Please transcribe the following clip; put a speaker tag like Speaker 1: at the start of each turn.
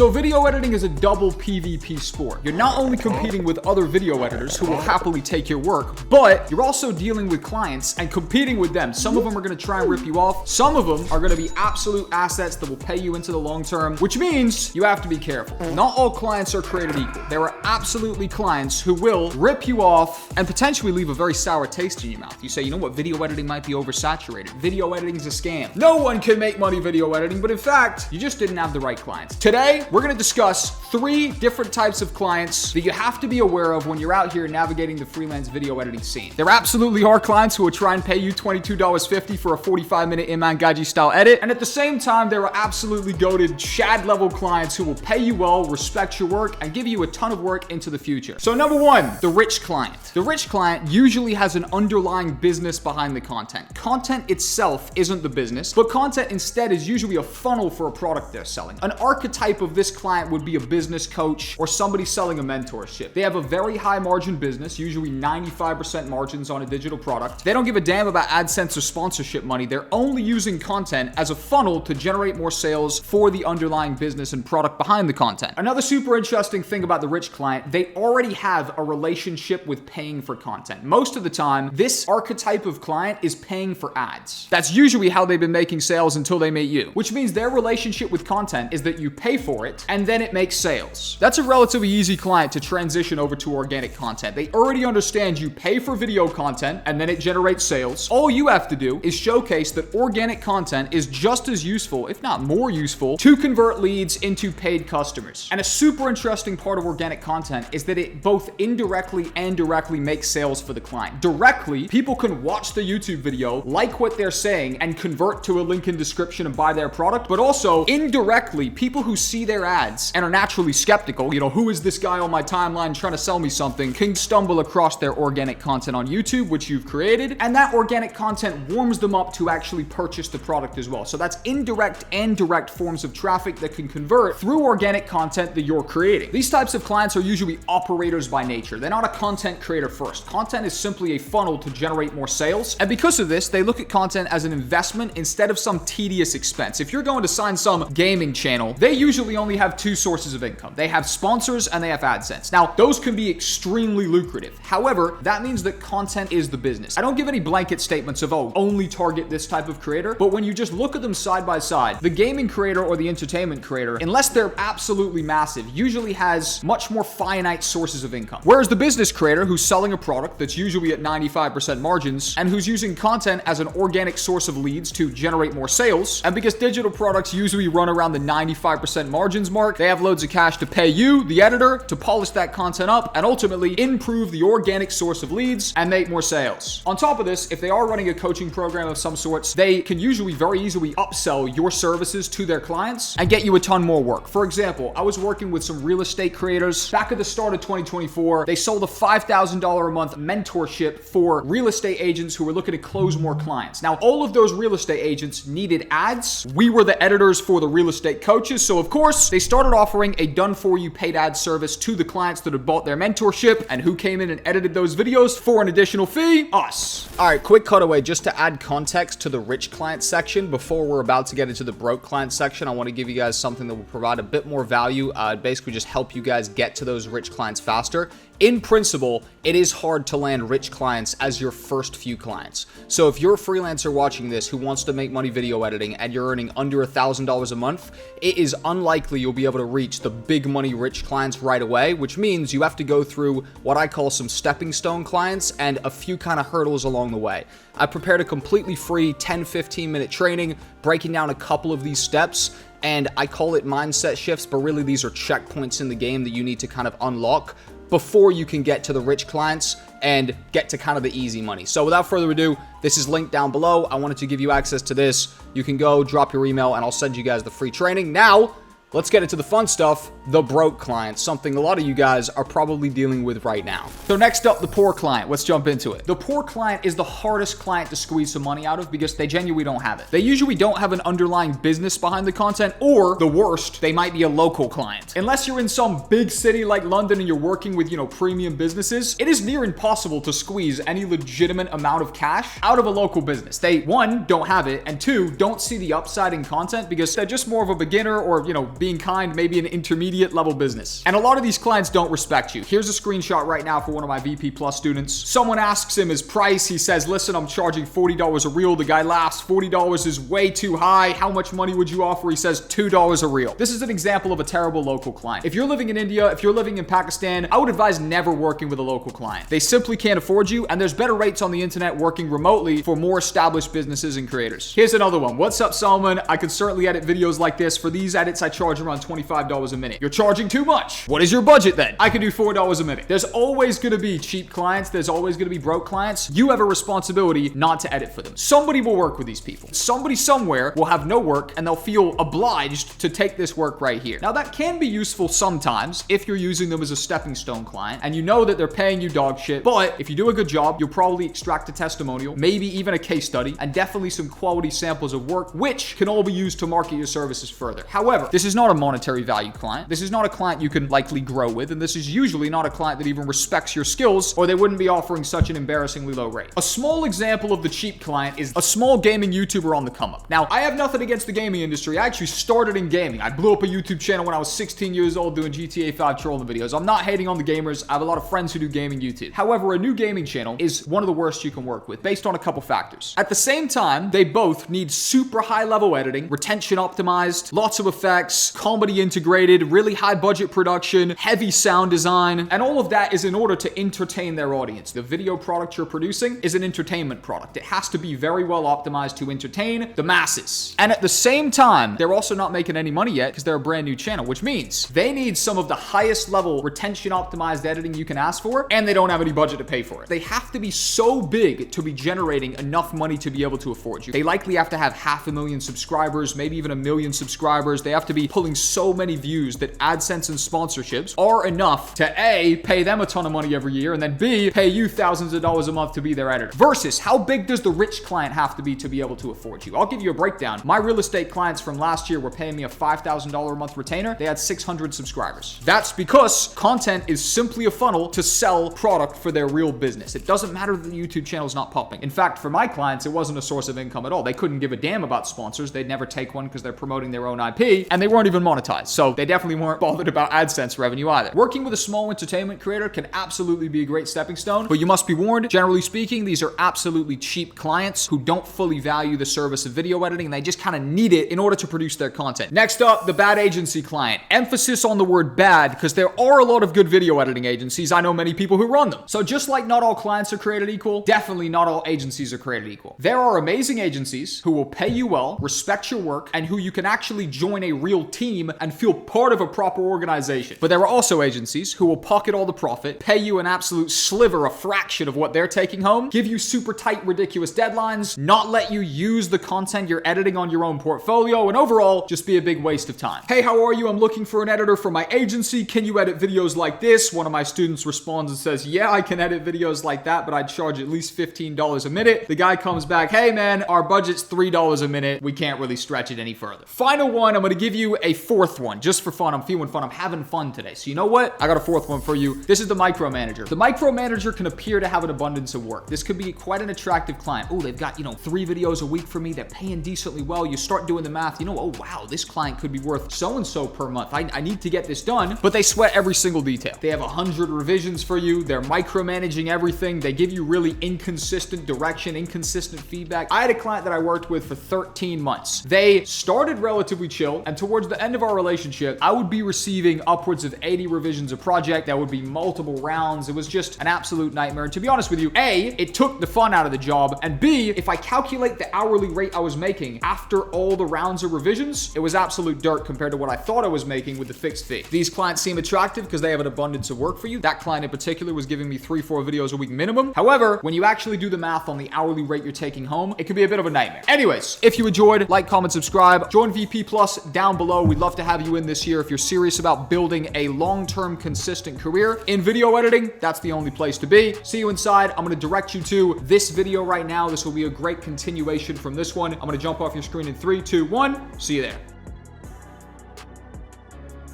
Speaker 1: So video editing is a double PvP sport. You're not only competing with other video editors who will happily take your work, but you're also dealing with clients and competing with them. Some of them are going to try and rip you off. Some of them are going to be absolute assets that will pay you into the long term, which means you have to be careful. Not all clients are created equal. There are absolutely clients who will rip you off and potentially leave a very sour taste in your mouth. You say, you know what, video editing might be oversaturated. Video editing is a scam. No one can make money video editing, but in fact, you just didn't have the right clients. Today, we're going to discuss 3 different types of clients that you have to be aware of when you're out here navigating the freelance video editing scene. There absolutely are clients who will try and pay you $22.50 for a 45-minute Iman Gaji style edit. And at the same time, there are absolutely goated Shad level clients who will pay you well, respect your work, and give you a ton of work into the future. So number 1, the rich client. The rich client usually has an underlying business behind the content. Content itself isn't the business, but content instead is usually a funnel for a product they're selling. An archetype of this client would be a business coach or somebody selling a mentorship. They have a very high margin business, usually 95% margins on a digital product. They don't give a damn about AdSense or sponsorship money. They're only using content as a funnel to generate more sales for the underlying business and product behind the content. Another super interesting thing about the rich client, they already have a relationship with paying for content. Most of the time, this archetype of client is paying for ads. That's usually how they've been making sales until they meet you, which means their relationship with content is that you pay for it and then it makes sales. That's a relatively easy client to transition over to organic content. They already understand you pay for video content and then it generates sales. All you have to do is showcase that organic content is just as useful, if not more useful, to convert leads into paid customers. And a super interesting part of organic content is that it both indirectly and directly makes sales for the client. Directly, people can watch the YouTube video, like what they're saying, and convert to a link in description and buy their product. But also, indirectly, people who see their ads and are naturally skeptical, who is this guy on my timeline trying to sell me something, can stumble across their organic content on YouTube, which you've created, and that organic content warms them up to actually purchase the product as well. So that's indirect and direct forms of traffic that can convert through organic content that you're creating. These types of clients are usually operators by nature. They're not a content creator first. Content is simply a funnel to generate more sales. And because of this, they look at content as an investment instead of some tedious expense. If you're going to sign some gaming channel, they usually only have 2 sources of income. They have sponsors and they have AdSense. Now, those can be extremely lucrative. However, that means that content is the business. I don't give any blanket statements of, only target this type of creator, but when you just look at them side by side, the gaming creator or the entertainment creator, unless they're absolutely massive, usually has much more finite sources of income. Whereas the business creator who's selling a product that's usually at 95% margins and who's using content as an organic source of leads to generate more sales, and because digital products usually run around the 95% margins mark, they have loads of cash to pay you, the editor, to polish that content up and ultimately improve the organic source of leads and make more sales. On top of this, if they are running a coaching program of some sorts, they can usually very easily upsell your services to their clients and get you a ton more work. For example, I was working with some real estate creators back at the start of 2024. They sold a $5,000 a month mentorship for real estate agents who were looking to close more clients. Now, all of those real estate agents needed ads. We were the editors for the real estate coaches. So of course, they started offering a done-for-you paid ad service to the clients that had bought their mentorship. And who came in and edited those videos for an additional fee? Us. All right, quick cutaway just to add context to the rich client section. Before we're about to get into the broke client section, I want to give you guys something that will provide a bit more value. Basically just help you guys get to those rich clients faster. In principle, it is hard to land rich clients as your first few clients. So if you're a freelancer watching this who wants to make money video editing and you're earning under $1,000 a month, it is unlikely you'll be able to reach the big money rich clients right away, which means you have to go through what I call some stepping stone clients and a few kind of hurdles along the way. I prepared a completely free 10-15 minute training breaking down a couple of these steps, and I call it mindset shifts, but really these are checkpoints in the game that you need to kind of unlock before you can get to the rich clients and get to kind of the easy money. So without further ado, this is linked down below. I wanted to give you access to this. You can go drop your email and I'll send you guys the free training. Now, let's get into the fun stuff, the broke client, something a lot of you guys are probably dealing with right now. So next up, the poor client. Let's jump into it. The poor client is the hardest client to squeeze some money out of because they genuinely don't have it. They usually don't have an underlying business behind the content, or the worst, they might be a local client. Unless you're in some big city like London and you're working with, premium businesses, it is near impossible to squeeze any legitimate amount of cash out of a local business. They, 1, don't have it, and 2, don't see the upside in content because they're just more of a beginner or, being kind, maybe an intermediate level business. And a lot of these clients don't respect you. Here's a screenshot right now for one of my VP Plus students. Someone asks him his price. He says, listen, I'm charging $40 a reel. The guy laughs, $40 is way too high. How much money would you offer? He says $2 a reel. This is an example of a terrible local client. If you're living in India, if you're living in Pakistan, I would advise never working with a local client. They simply can't afford you, and there's better rates on the internet working remotely for more established businesses and creators. Here's another one. What's up, Salman? I could certainly edit videos like this. For these edits, I charge around $25 a minute. You're charging too much. What is your budget then? I could do $4 a minute. There's always going to be cheap clients. There's always going to be broke clients. You have a responsibility not to edit for them. Somebody will work with these people. Somebody somewhere will have no work, and they'll feel obliged to take this work right here. Now, that can be useful sometimes if you're using them as a stepping stone client and you know that they're paying you dog shit. But if you do a good job, you'll probably extract a testimonial, maybe even a case study, and definitely some quality samples of work, which can all be used to market your services further. However, this is not a monetary value client. This is not a client you can likely grow with, and this is usually not a client that even respects your skills, or they wouldn't be offering such an embarrassingly low rate. A small example of the cheap client is a small gaming YouTuber on the come up. Now, I have nothing against the gaming industry. I actually started in gaming. I blew up a YouTube channel when I was 16 years old doing GTA 5 trolling videos. I'm not hating on the gamers. I have a lot of friends who do gaming YouTube. However, a new gaming channel is one of the worst you can work with based on a couple factors. At the same time, they both need super high level editing, retention optimized, lots of effects, comedy integrated, really high budget production, heavy sound design, and all of that is in order to entertain their audience. The video product you're producing is an entertainment product. It has to be very well optimized to entertain the masses. And at the same time, they're also not making any money yet because they're a brand new channel, which means they need some of the highest level retention optimized editing you can ask for, and they don't have any budget to pay for it. They have to be so big to be generating enough money to be able to afford you. They likely have to have 500,000 subscribers, maybe even 1 million subscribers. They have to be pulling so many views that AdSense and sponsorships are enough to A, pay them a ton of money every year, and then B, pay you thousands of dollars a month to be their editor. Versus, how big does the rich client have to be able to afford you? I'll give you a breakdown. My real estate clients from last year were paying me a $5,000 a month retainer. They had 600 subscribers. That's because content is simply a funnel to sell product for their real business. It doesn't matter that the YouTube channel is not popping. In fact, for my clients, it wasn't a source of income at all. They couldn't give a damn about sponsors. They'd never take one because they're promoting their own IP, and they weren't even monetized. So they definitely weren't bothered about AdSense revenue either. Working with a small entertainment creator can absolutely be a great stepping stone, but you must be warned, generally speaking, these are absolutely cheap clients who don't fully value the service of video editing, and they just kind of need it in order to produce their content. Next up, the bad agency client. Emphasis on the word bad, because there are a lot of good video editing agencies. I know many people who run them. So just like not all clients are created equal, definitely not all agencies are created equal. There are amazing agencies who will pay you well, respect your work, and who you can actually join a real team and feel part of a proper organization. But there are also agencies who will pocket all the profit, pay you an absolute sliver, a fraction of what they're taking home, give you super tight, ridiculous deadlines, not let you use the content you're editing on your own portfolio, and overall, just be a big waste of time. Hey, how are you? I'm looking for an editor for my agency. Can you edit videos like this? One of my students responds and says, yeah, I can edit videos like that, but I'd charge at least $15 a minute. The guy comes back, hey man, our budget's $3 a minute. We can't really stretch it any further. Final one, I'm gonna give you a fourth one, just for fun. I'm feeling fun. I'm having fun today. So you know what? I got a fourth one for you. This is the micromanager. The micromanager can appear to have an abundance of work. This could be quite an attractive client. Oh, they've got, 3 videos a week for me. They're paying decently well. You start doing the math, oh wow, this client could be worth so-and-so per month. I need to get this done, but they sweat every single detail. They have 100 revisions for you. They're micromanaging everything. They give you really inconsistent direction, inconsistent feedback. I had a client that I worked with for 13 months. They started relatively chill, and towards the end of our relationship, I would be receiving upwards of 80 revisions a project. That would be multiple rounds. It was just an absolute nightmare. And to be honest with you, A, it took the fun out of the job, and B, if I calculate the hourly rate I was making after all the rounds of revisions, it was absolute dirt compared to what I thought I was making with the fixed fee. These clients seem attractive because they have an abundance of work for you. That client in particular was giving me 3-4 videos a week minimum. However, when you actually do the math on the hourly rate you're taking home, it can be a bit of a nightmare. Anyways, if you enjoyed, like, comment, subscribe, join VP Plus down below. We'd love to have you in this year. If you're serious about building a long-term consistent career in video editing, that's the only place to be. See you inside. I'm going to direct you to this video right now. This will be a great continuation from this one. I'm going to jump off your screen in 3, 2, 1. See you there.